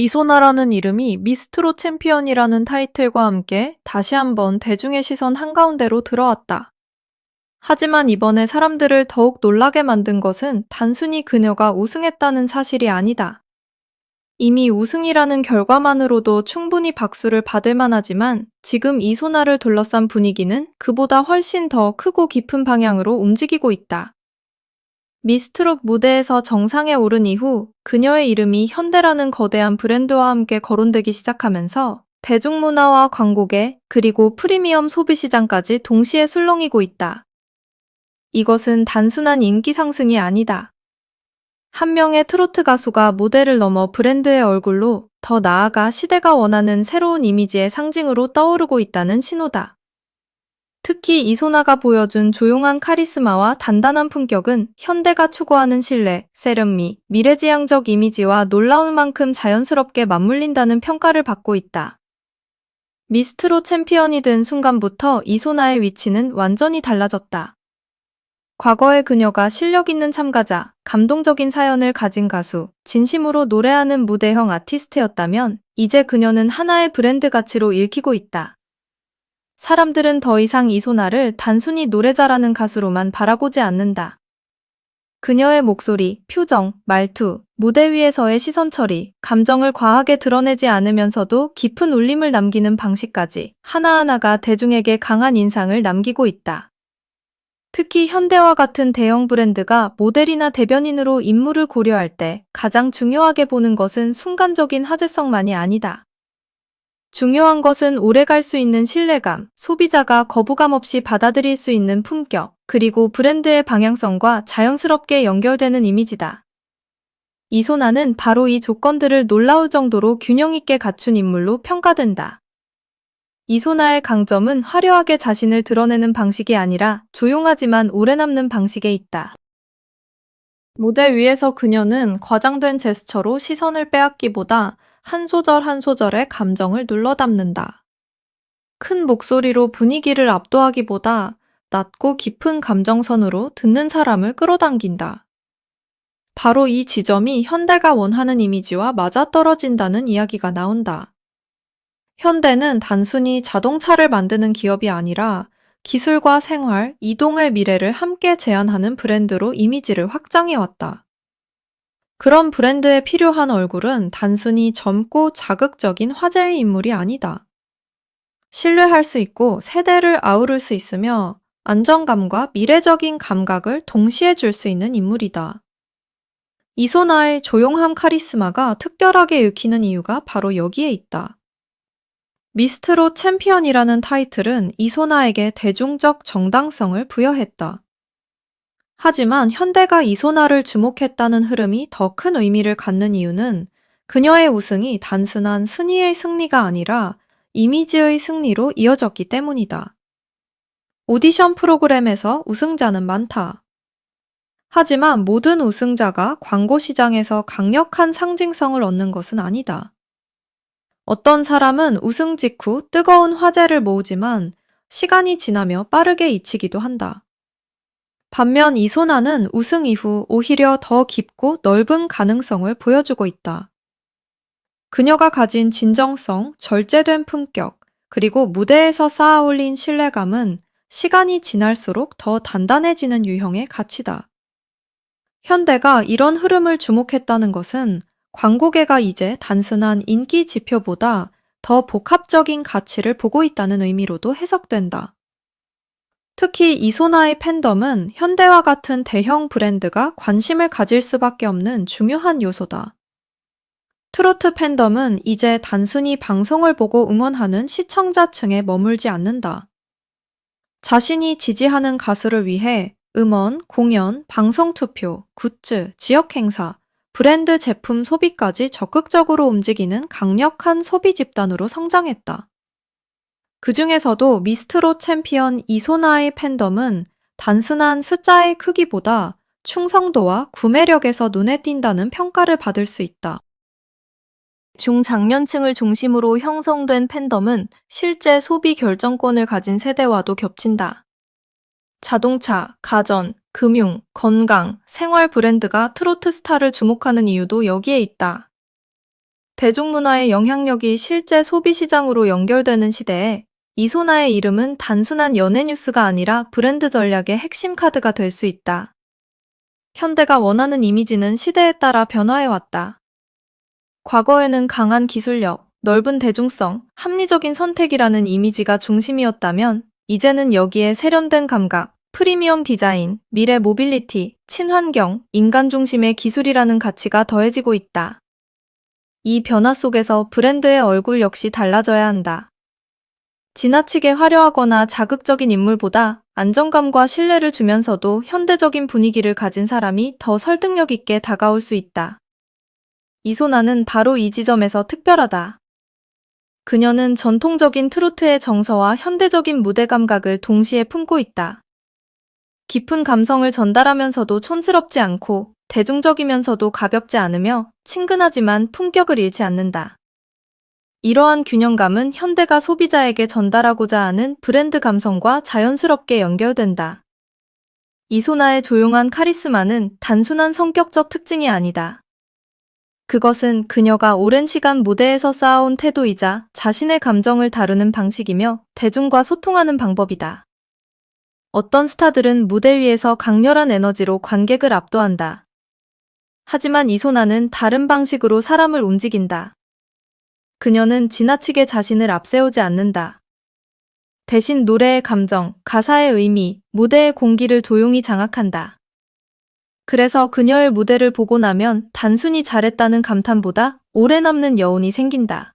이소나라는 이름이 미스트롯 챔피언이라는 타이틀과 함께 다시 한번 대중의 시선 한가운데로 들어왔다. 하지만 이번에 사람들을 더욱 놀라게 만든 것은 단순히 그녀가 우승했다는 사실이 아니다. 이미 우승이라는 결과만으로도 충분히 박수를 받을 만하지만 지금 이소나를 둘러싼 분위기는 그보다 훨씬 더 크고 깊은 방향으로 움직이고 있다. 미스트롯 무대에서 정상에 오른 이후 그녀의 이름이 현대라는 거대한 브랜드와 함께 거론되기 시작하면서 대중문화와 광고계 그리고 프리미엄 소비 시장까지 동시에 술렁이고 있다. 이것은 단순한 인기 상승이 아니다. 한 명의 트로트 가수가 무대를 넘어 브랜드의 얼굴로, 더 나아가 시대가 원하는 새로운 이미지의 상징으로 떠오르고 있다는 신호다. 특히 이소나가 보여준 조용한 카리스마와 단단한 품격은 현대가 추구하는 신뢰, 세련미, 미래지향적 이미지와 놀라울 만큼 자연스럽게 맞물린다는 평가를 받고 있다. 미스트롯 챔피언이 된 순간부터 이소나의 위치는 완전히 달라졌다. 과거의 그녀가 실력 있는 참가자, 감동적인 사연을 가진 가수, 진심으로 노래하는 무대형 아티스트였다면 이제 그녀는 하나의 브랜드 가치로 읽히고 있다. 사람들은 더 이상 이소나를 단순히 노래 잘하는 가수로만 바라보지 않는다. 그녀의 목소리, 표정, 말투, 무대 위에서의 시선 처리, 감정을 과하게 드러내지 않으면서도 깊은 울림을 남기는 방식까지 하나하나가 대중에게 강한 인상을 남기고 있다. 특히 현대와 같은 대형 브랜드가 모델이나 대변인으로 인물을 고려할 때 가장 중요하게 보는 것은 순간적인 화제성만이 아니다. 중요한 것은 오래갈 수 있는 신뢰감, 소비자가 거부감 없이 받아들일 수 있는 품격, 그리고 브랜드의 방향성과 자연스럽게 연결되는 이미지다. 이소나는 바로 이 조건들을 놀라울 정도로 균형 있게 갖춘 인물로 평가된다. 이소나의 강점은 화려하게 자신을 드러내는 방식이 아니라 조용하지만 오래 남는 방식에 있다. 무대 위에서 그녀는 과장된 제스처로 시선을 빼앗기보다 한 소절 한 소절의 감정을 눌러 담는다. 큰 목소리로 분위기를 압도하기보다 낮고 깊은 감정선으로 듣는 사람을 끌어당긴다. 바로 이 지점이 현대가 원하는 이미지와 맞아떨어진다는 이야기가 나온다. 현대는 단순히 자동차를 만드는 기업이 아니라 기술과 생활, 이동의 미래를 함께 제안하는 브랜드로 이미지를 확장해왔다. 그런 브랜드에 필요한 얼굴은 단순히 젊고 자극적인 화제의 인물이 아니다. 신뢰할 수 있고 세대를 아우를 수 있으며 안정감과 미래적인 감각을 동시에 줄 수 있는 인물이다. 이소나의 조용함 카리스마가 특별하게 읽히는 이유가 바로 여기에 있다. 미스트롯 챔피언이라는 타이틀은 이소나에게 대중적 정당성을 부여했다. 하지만 현대가 이소나를 주목했다는 흐름이 더 큰 의미를 갖는 이유는 그녀의 우승이 단순한 순위의 승리가 아니라 이미지의 승리로 이어졌기 때문이다. 오디션 프로그램에서 우승자는 많다. 하지만 모든 우승자가 광고 시장에서 강력한 상징성을 얻는 것은 아니다. 어떤 사람은 우승 직후 뜨거운 화제를 모으지만 시간이 지나며 빠르게 잊히기도 한다. 반면 이소나는 우승 이후 오히려 더 깊고 넓은 가능성을 보여주고 있다. 그녀가 가진 진정성, 절제된 품격, 그리고 무대에서 쌓아 올린 신뢰감은 시간이 지날수록 더 단단해지는 유형의 가치다. 현대가 이런 흐름을 주목했다는 것은 광고계가 이제 단순한 인기 지표보다 더 복합적인 가치를 보고 있다는 의미로도 해석된다. 특히 이소나의 팬덤은 현대와 같은 대형 브랜드가 관심을 가질 수밖에 없는 중요한 요소다. 트로트 팬덤은 이제 단순히 방송을 보고 응원하는 시청자층에 머물지 않는다. 자신이 지지하는 가수를 위해 음원, 공연, 방송 투표, 굿즈, 지역 행사, 브랜드 제품 소비까지 적극적으로 움직이는 강력한 소비 집단으로 성장했다. 그 중에서도 미스트롯 챔피언 이소나의 팬덤은 단순한 숫자의 크기보다 충성도와 구매력에서 눈에 띈다는 평가를 받을 수 있다. 중장년층을 중심으로 형성된 팬덤은 실제 소비 결정권을 가진 세대와도 겹친다. 자동차, 가전, 금융, 건강, 생활 브랜드가 트로트 스타를 주목하는 이유도 여기에 있다. 대중문화의 영향력이 실제 소비 시장으로 연결되는 시대에 이소나의 이름은 단순한 연예 뉴스가 아니라 브랜드 전략의 핵심 카드가 될 수 있다. 현대가 원하는 이미지는 시대에 따라 변화해왔다. 과거에는 강한 기술력, 넓은 대중성, 합리적인 선택이라는 이미지가 중심이었다면, 이제는 여기에 세련된 감각, 프리미엄 디자인, 미래 모빌리티, 친환경, 인간 중심의 기술이라는 가치가 더해지고 있다. 이 변화 속에서 브랜드의 얼굴 역시 달라져야 한다. 지나치게 화려하거나 자극적인 인물보다 안정감과 신뢰를 주면서도 현대적인 분위기를 가진 사람이 더 설득력 있게 다가올 수 있다. 이소나는 바로 이 지점에서 특별하다. 그녀는 전통적인 트로트의 정서와 현대적인 무대 감각을 동시에 품고 있다. 깊은 감성을 전달하면서도 촌스럽지 않고 대중적이면서도 가볍지 않으며 친근하지만 품격을 잃지 않는다. 이러한 균형감은 현대가 소비자에게 전달하고자 하는 브랜드 감성과 자연스럽게 연결된다. 이소나의 조용한 카리스마는 단순한 성격적 특징이 아니다. 그것은 그녀가 오랜 시간 무대에서 쌓아온 태도이자 자신의 감정을 다루는 방식이며 대중과 소통하는 방법이다. 어떤 스타들은 무대 위에서 강렬한 에너지로 관객을 압도한다. 하지만 이소나는 다른 방식으로 사람을 움직인다. 그녀는 지나치게 자신을 앞세우지 않는다. 대신 노래의 감정, 가사의 의미, 무대의 공기를 조용히 장악한다. 그래서 그녀의 무대를 보고 나면 단순히 잘했다는 감탄보다 오래 남는 여운이 생긴다.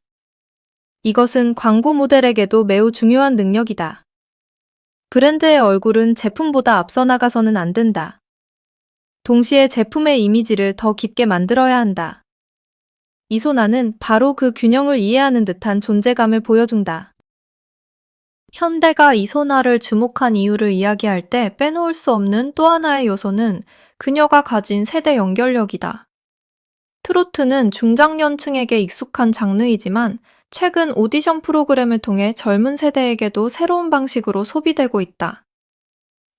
이것은 광고 모델에게도 매우 중요한 능력이다. 브랜드의 얼굴은 제품보다 앞서 나가서는 안 된다. 동시에 제품의 이미지를 더 깊게 만들어야 한다. 이소나는 바로 그 균형을 이해하는 듯한 존재감을 보여준다. 현대가 이소나를 주목한 이유를 이야기할 때 빼놓을 수 없는 또 하나의 요소는 그녀가 가진 세대 연결력이다. 트로트는 중장년층에게 익숙한 장르이지만 최근 오디션 프로그램을 통해 젊은 세대에게도 새로운 방식으로 소비되고 있다.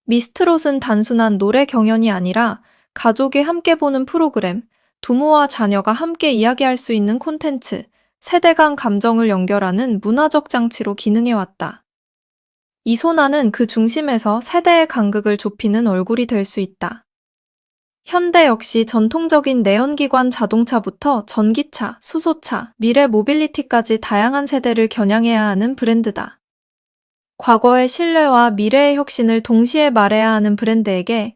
미스트롯은 단순한 노래 경연이 아니라 가족이 함께 보는 프로그램, 부모와 자녀가 함께 이야기할 수 있는 콘텐츠, 세대 간 감정을 연결하는 문화적 장치로 기능해왔다. 이소나는 그 중심에서 세대의 간극을 좁히는 얼굴이 될 수 있다. 현대 역시 전통적인 내연기관 자동차부터 전기차, 수소차, 미래 모빌리티까지 다양한 세대를 겨냥해야 하는 브랜드다. 과거의 신뢰와 미래의 혁신을 동시에 말해야 하는 브랜드에게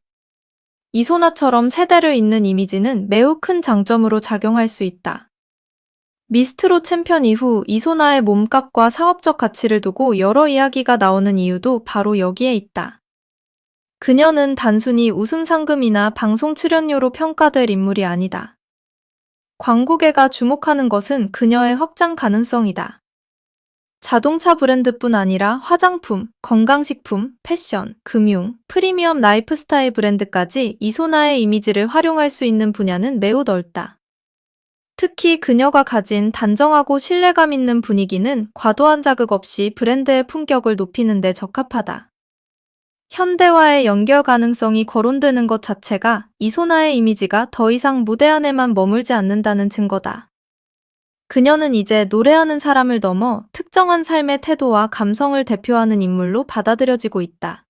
이소나처럼 세대를 잇는 이미지는 매우 큰 장점으로 작용할 수 있다. 미스트롯 챔피언 이후 이소나의 몸값과 사업적 가치를 두고 여러 이야기가 나오는 이유도 바로 여기에 있다. 그녀는 단순히 우승 상금이나 방송 출연료로 평가될 인물이 아니다. 광고계가 주목하는 것은 그녀의 확장 가능성이다. 자동차 브랜드뿐 아니라 화장품, 건강식품, 패션, 금융, 프리미엄 라이프스타일 브랜드까지 이소나의 이미지를 활용할 수 있는 분야는 매우 넓다. 특히 그녀가 가진 단정하고 신뢰감 있는 분위기는 과도한 자극 없이 브랜드의 품격을 높이는 데 적합하다. 현대와의 연결 가능성이 거론되는 것 자체가 이소나의 이미지가 더 이상 무대 안에만 머물지 않는다는 증거다. 그녀는 이제 노래하는 사람을 넘어 특정한 삶의 태도와 감성을 대표하는 인물로 받아들여지고 있다.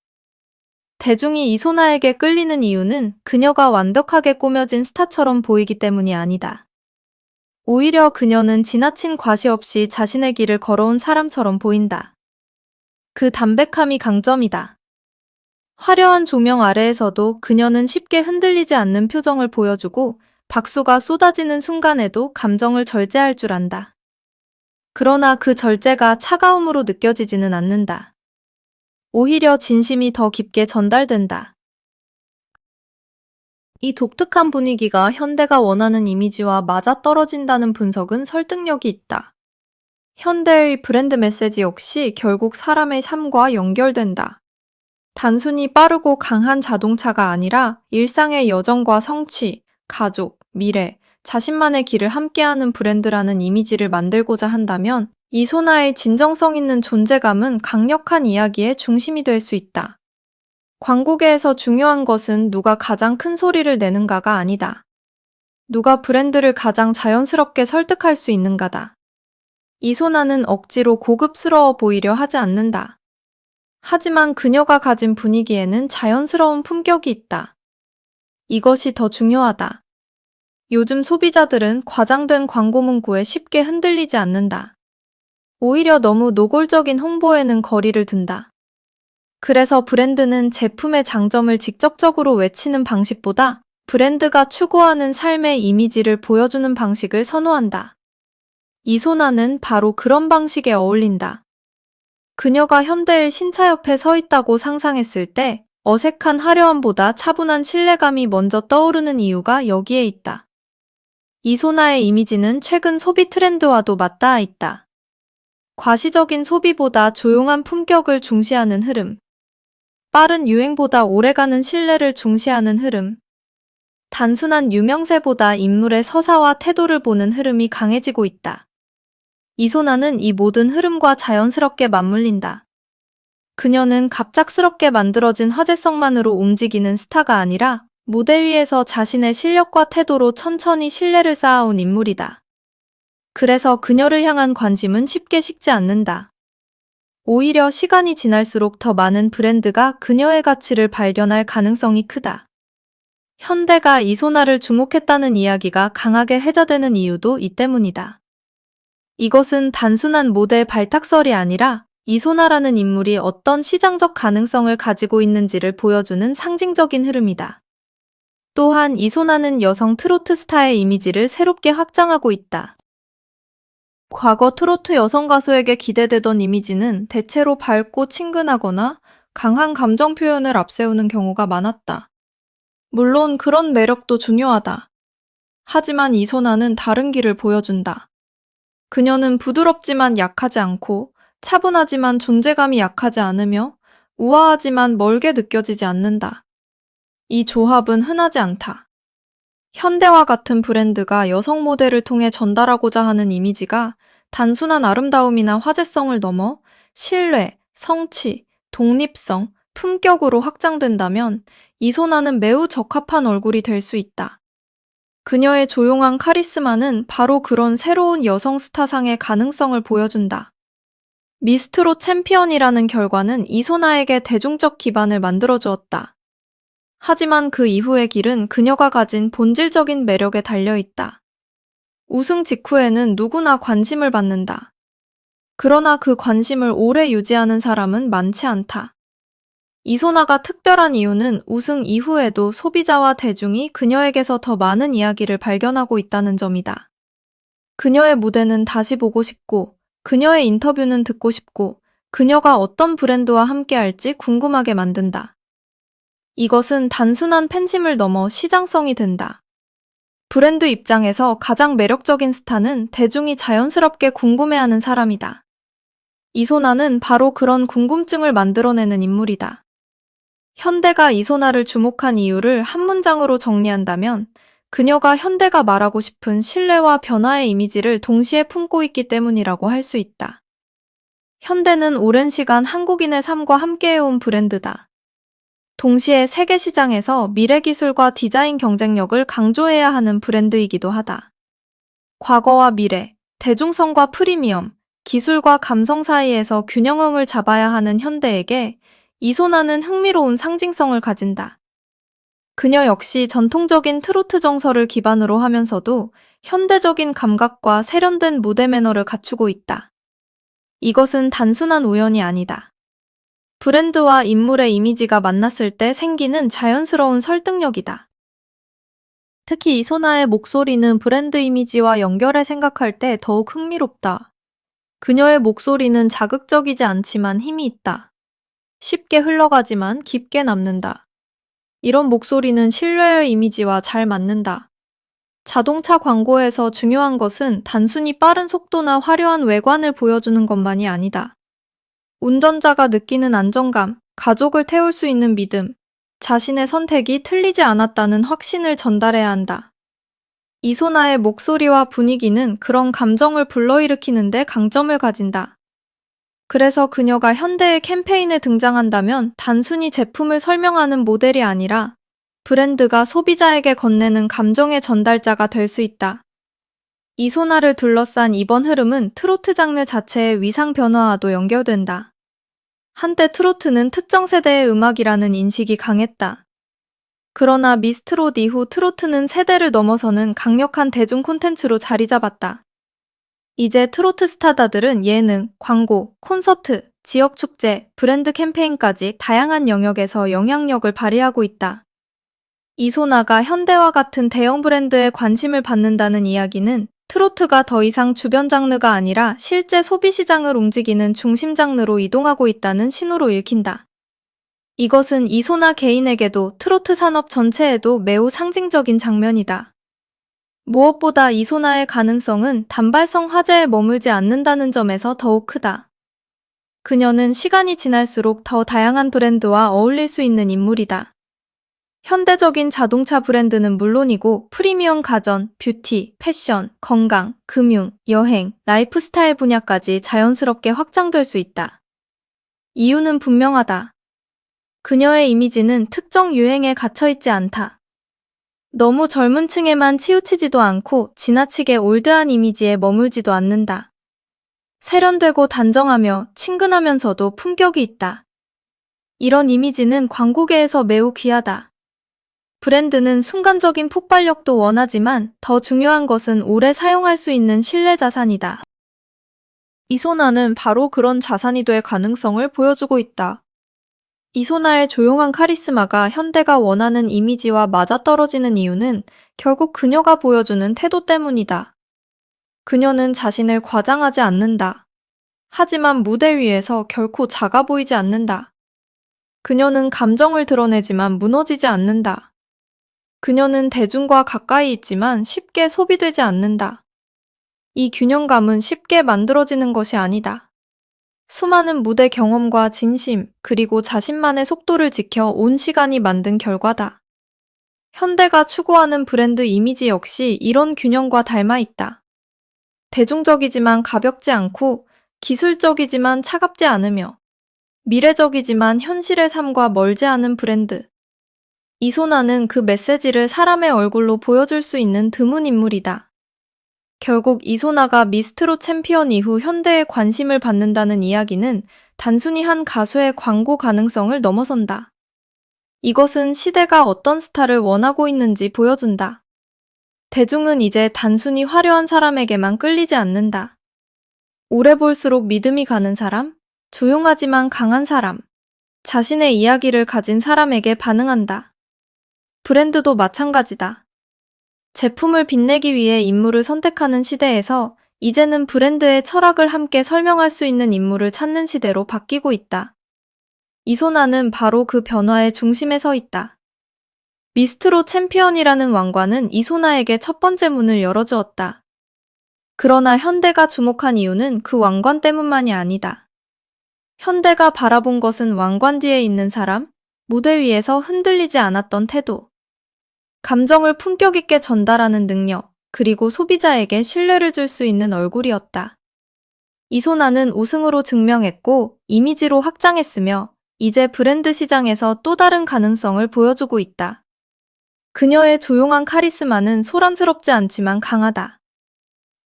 대중이 이소나에게 끌리는 이유는 그녀가 완벽하게 꾸며진 스타처럼 보이기 때문이 아니다. 오히려 그녀는 지나친 과시 없이 자신의 길을 걸어온 사람처럼 보인다. 그 담백함이 강점이다. 화려한 조명 아래에서도 그녀는 쉽게 흔들리지 않는 표정을 보여주고 박수가 쏟아지는 순간에도 감정을 절제할 줄 안다. 그러나 그 절제가 차가움으로 느껴지지는 않는다. 오히려 진심이 더 깊게 전달된다. 이 독특한 분위기가 현대가 원하는 이미지와 맞아떨어진다는 분석은 설득력이 있다. 현대의 브랜드 메시지 역시 결국 사람의 삶과 연결된다. 단순히 빠르고 강한 자동차가 아니라 일상의 여정과 성취, 가족, 미래, 자신만의 길을 함께하는 브랜드라는 이미지를 만들고자 한다면 이소나의 진정성 있는 존재감은 강력한 이야기의 중심이 될 수 있다. 광고계에서 중요한 것은 누가 가장 큰 소리를 내는가가 아니다. 누가 브랜드를 가장 자연스럽게 설득할 수 있는가다. 이소나는 억지로 고급스러워 보이려 하지 않는다. 하지만 그녀가 가진 분위기에는 자연스러운 품격이 있다. 이것이 더 중요하다. 요즘 소비자들은 과장된 광고 문구에 쉽게 흔들리지 않는다. 오히려 너무 노골적인 홍보에는 거리를 둔다. 그래서 브랜드는 제품의 장점을 직접적으로 외치는 방식보다 브랜드가 추구하는 삶의 이미지를 보여주는 방식을 선호한다. 이소나는 바로 그런 방식에 어울린다. 그녀가 현대의 신차 옆에 서 있다고 상상했을 때 어색한 화려함보다 차분한 신뢰감이 먼저 떠오르는 이유가 여기에 있다. 이소나의 이미지는 최근 소비 트렌드와도 맞닿아 있다. 과시적인 소비보다 조용한 품격을 중시하는 흐름. 빠른 유행보다 오래가는 신뢰를 중시하는 흐름. 단순한 유명세보다 인물의 서사와 태도를 보는 흐름이 강해지고 있다. 이소나는 이 모든 흐름과 자연스럽게 맞물린다. 그녀는 갑작스럽게 만들어진 화제성만으로 움직이는 스타가 아니라 무대 위에서 자신의 실력과 태도로 천천히 신뢰를 쌓아온 인물이다. 그래서 그녀를 향한 관심은 쉽게 식지 않는다. 오히려 시간이 지날수록 더 많은 브랜드가 그녀의 가치를 발견할 가능성이 크다. 현대가 이소나를 주목했다는 이야기가 강하게 회자되는 이유도 이 때문이다. 이것은 단순한 모델 발탁설이 아니라 이소나라는 인물이 어떤 시장적 가능성을 가지고 있는지를 보여주는 상징적인 흐름이다. 또한 이소나는 여성 트로트 스타의 이미지를 새롭게 확장하고 있다. 과거 트로트 여성 가수에게 기대되던 이미지는 대체로 밝고 친근하거나 강한 감정 표현을 앞세우는 경우가 많았다. 물론 그런 매력도 중요하다. 하지만 이소나는 다른 길을 보여준다. 그녀는 부드럽지만 약하지 않고 차분하지만 존재감이 약하지 않으며 우아하지만 멀게 느껴지지 않는다. 이 조합은 흔하지 않다. 현대와 같은 브랜드가 여성 모델을 통해 전달하고자 하는 이미지가 단순한 아름다움이나 화제성을 넘어 신뢰, 성취, 독립성, 품격으로 확장된다면 이소나는 매우 적합한 얼굴이 될 수 있다. 그녀의 조용한 카리스마는 바로 그런 새로운 여성 스타상의 가능성을 보여준다. 미스트롯 챔피언이라는 결과는 이소나에게 대중적 기반을 만들어주었다. 하지만 그 이후의 길은 그녀가 가진 본질적인 매력에 달려있다. 우승 직후에는 누구나 관심을 받는다. 그러나 그 관심을 오래 유지하는 사람은 많지 않다. 이소나가 특별한 이유는 우승 이후에도 소비자와 대중이 그녀에게서 더 많은 이야기를 발견하고 있다는 점이다. 그녀의 무대는 다시 보고 싶고, 그녀의 인터뷰는 듣고 싶고, 그녀가 어떤 브랜드와 함께할지 궁금하게 만든다. 이것은 단순한 팬심을 넘어 시장성이 된다. 브랜드 입장에서 가장 매력적인 스타는 대중이 자연스럽게 궁금해하는 사람이다. 이소나는 바로 그런 궁금증을 만들어내는 인물이다. 현대가 이소나를 주목한 이유를 한 문장으로 정리한다면 그녀가 현대가 말하고 싶은 신뢰와 변화의 이미지를 동시에 품고 있기 때문이라고 할 수 있다. 현대는 오랜 시간 한국인의 삶과 함께해온 브랜드다. 동시에 세계 시장에서 미래 기술과 디자인 경쟁력을 강조해야 하는 브랜드이기도 하다. 과거와 미래, 대중성과 프리미엄, 기술과 감성 사이에서 균형을 잡아야 하는 현대에게 이소나는 흥미로운 상징성을 가진다. 그녀 역시 전통적인 트로트 정서를 기반으로 하면서도 현대적인 감각과 세련된 무대 매너를 갖추고 있다. 이것은 단순한 우연이 아니다. 브랜드와 인물의 이미지가 만났을 때 생기는 자연스러운 설득력이다. 특히 이소나의 목소리는 브랜드 이미지와 연결해 생각할 때 더욱 흥미롭다. 그녀의 목소리는 자극적이지 않지만 힘이 있다. 쉽게 흘러가지만 깊게 남는다. 이런 목소리는 신뢰의 이미지와 잘 맞는다. 자동차 광고에서 중요한 것은 단순히 빠른 속도나 화려한 외관을 보여주는 것만이 아니다. 운전자가 느끼는 안정감, 가족을 태울 수 있는 믿음, 자신의 선택이 틀리지 않았다는 확신을 전달해야 한다. 이소나의 목소리와 분위기는 그런 감정을 불러일으키는데 강점을 가진다. 그래서 그녀가 현대의 캠페인에 등장한다면 단순히 제품을 설명하는 모델이 아니라 브랜드가 소비자에게 건네는 감정의 전달자가 될 수 있다. 이소나를 둘러싼 이번 흐름은 트로트 장르 자체의 위상 변화와도 연결된다. 한때 트로트는 특정 세대의 음악이라는 인식이 강했다. 그러나 미스트롯 이후 트로트는 세대를 넘어서는 강력한 대중 콘텐츠로 자리 잡았다. 이제 트로트 스타다들은 예능, 광고, 콘서트, 지역 축제, 브랜드 캠페인까지 다양한 영역에서 영향력을 발휘하고 있다. 이소나가 현대와 같은 대형 브랜드에 관심을 받는다는 이야기는 트로트가 더 이상 주변 장르가 아니라 실제 소비 시장을 움직이는 중심 장르로 이동하고 있다는 신호로 읽힌다. 이것은 이소나 개인에게도 트로트 산업 전체에도 매우 상징적인 장면이다. 무엇보다 이소나의 가능성은 단발성 화제에 머물지 않는다는 점에서 더욱 크다. 그녀는 시간이 지날수록 더 다양한 브랜드와 어울릴 수 있는 인물이다. 현대적인 자동차 브랜드는 물론이고 프리미엄 가전, 뷰티, 패션, 건강, 금융, 여행, 라이프스타일 분야까지 자연스럽게 확장될 수 있다. 이유는 분명하다. 그녀의 이미지는 특정 유행에 갇혀있지 않다. 너무 젊은 층에만 치우치지도 않고 지나치게 올드한 이미지에 머물지도 않는다. 세련되고 단정하며 친근하면서도 품격이 있다. 이런 이미지는 광고계에서 매우 귀하다. 브랜드는 순간적인 폭발력도 원하지만 더 중요한 것은 오래 사용할 수 있는 신뢰 자산이다. 이소나는 바로 그런 자산이 될 가능성을 보여주고 있다. 이소나의 조용한 카리스마가 현대가 원하는 이미지와 맞아떨어지는 이유는 결국 그녀가 보여주는 태도 때문이다. 그녀는 자신을 과장하지 않는다. 하지만 무대 위에서 결코 작아 보이지 않는다. 그녀는 감정을 드러내지만 무너지지 않는다. 그녀는 대중과 가까이 있지만 쉽게 소비되지 않는다. 이 균형감은 쉽게 만들어지는 것이 아니다. 수많은 무대 경험과 진심, 그리고 자신만의 속도를 지켜 온 시간이 만든 결과다. 현대가 추구하는 브랜드 이미지 역시 이런 균형과 닮아 있다. 대중적이지만 가볍지 않고 기술적이지만 차갑지 않으며 미래적이지만 현실의 삶과 멀지 않은 브랜드. 이소나는 그 메시지를 사람의 얼굴로 보여줄 수 있는 드문 인물이다. 결국 이소나가 미스트롯 챔피언 이후 현대에 관심을 받는다는 이야기는 단순히 한 가수의 광고 가능성을 넘어선다. 이것은 시대가 어떤 스타를 원하고 있는지 보여준다. 대중은 이제 단순히 화려한 사람에게만 끌리지 않는다. 오래 볼수록 믿음이 가는 사람, 조용하지만 강한 사람, 자신의 이야기를 가진 사람에게 반응한다. 브랜드도 마찬가지다. 제품을 빛내기 위해 인물을 선택하는 시대에서 이제는 브랜드의 철학을 함께 설명할 수 있는 인물을 찾는 시대로 바뀌고 있다. 이소나는 바로 그 변화의 중심에 서 있다. 미스트롯 챔피언이라는 왕관은 이소나에게 첫 번째 문을 열어주었다. 그러나 현대가 주목한 이유는 그 왕관 때문만이 아니다. 현대가 바라본 것은 왕관 뒤에 있는 사람, 무대 위에서 흔들리지 않았던 태도, 감정을 품격 있게 전달하는 능력, 그리고 소비자에게 신뢰를 줄 수 있는 얼굴이었다. 이소나는 우승으로 증명했고 이미지로 확장했으며 이제 브랜드 시장에서 또 다른 가능성을 보여주고 있다. 그녀의 조용한 카리스마는 소란스럽지 않지만 강하다.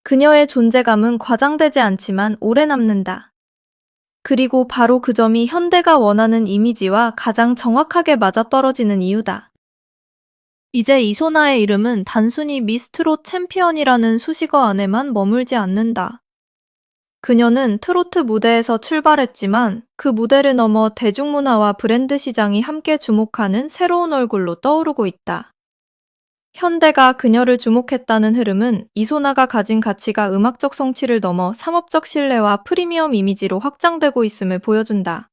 그녀의 존재감은 과장되지 않지만 오래 남는다. 그리고 바로 그 점이 현대가 원하는 이미지와 가장 정확하게 맞아떨어지는 이유다. 이제 이소나의 이름은 단순히 미스트롯 챔피언이라는 수식어 안에만 머물지 않는다. 그녀는 트로트 무대에서 출발했지만 그 무대를 넘어 대중문화와 브랜드 시장이 함께 주목하는 새로운 얼굴로 떠오르고 있다. 현대가 그녀를 주목했다는 흐름은 이소나가 가진 가치가 음악적 성취를 넘어 상업적 신뢰와 프리미엄 이미지로 확장되고 있음을 보여준다.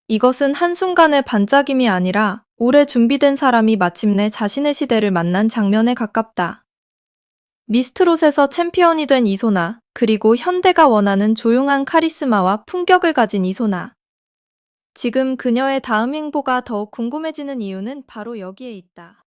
이것은 한순간의 반짝임이 아니라 오래 준비된 사람이 마침내 자신의 시대를 만난 장면에 가깝다. 미스트롯에서 챔피언이 된 이소나, 그리고 현대가 원하는 조용한 카리스마와 품격을 가진 이소나. 지금 그녀의 다음 행보가 더욱 궁금해지는 이유는 바로 여기에 있다.